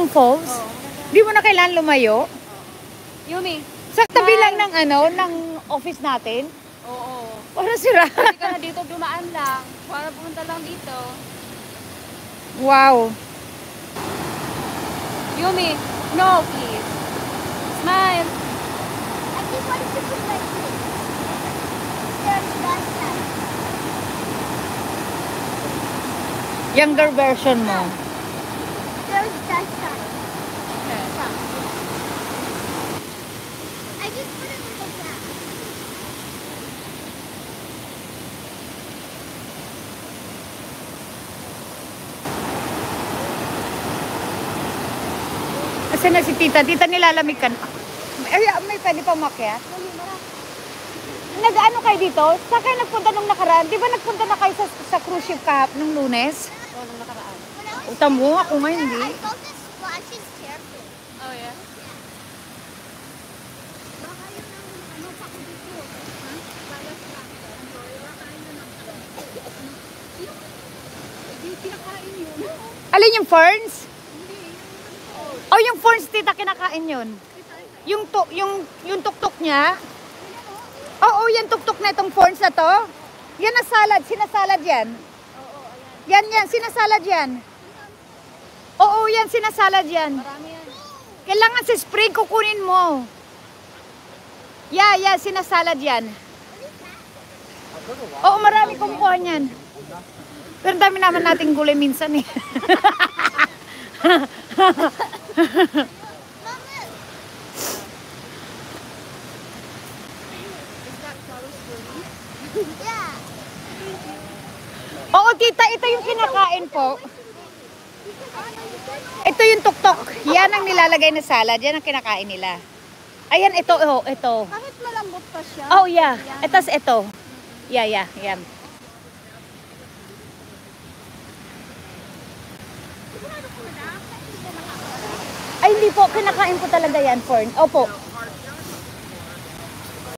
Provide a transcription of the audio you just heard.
yung falls? Oo. Di mo na kailangan lumayo? Yumi. Sa tabi lang ng ng office natin? Oo. Para sira. Hindi ka na dito dumaan lang. Para pumunta lang dito. Wow. Yumi, no please. Smile. I just wanted to put my foot. There's that side. Younger version mo. There's that side. Okay. I just put it in the back. Kasi na si tita. Tita, nilalamig ka na. Ay, may pwede pa umakyat. Nag-ano kayo dito? Saan kayo nagpunta nung nakaraan? Di ba nagpunta na kayo sa cruise ship nung Lunes? Oo, nung nakaraan. When I was Utam mo, ako nga hindi. I felt this splashes careful. Oh, yeah? Baka yun ang ano pa ko dito. Ha? Baka sa Hindi pinakain yun. Alin yung ferns? Oh, yung ferns, tita, kinakain yun. Yung tuktok niya. Oo, yan tuktok na itong ferns na to. Yan na salad, sinasalad yan. Yan, sinasalad yan. Oo, yan, sinasalad yan. Marami yan. Kailangan sa spray kukunin mo. Yeah, sinasalad yan. Oo, marami kumukuha niyan. Pero dami naman nating gulay minsan eh. Yeah. Oo, tita, ito yung kinakain po. Ito yung tuktok. Yan ang nilalagay na salad. Yan ang kinakain nila. Ayan, ito. Bakit malambot pa siya? Oh, yeah. Etas ito. Yeah, yan. Ay, hindi po. Kinakain po talaga yan, Fern. Opo.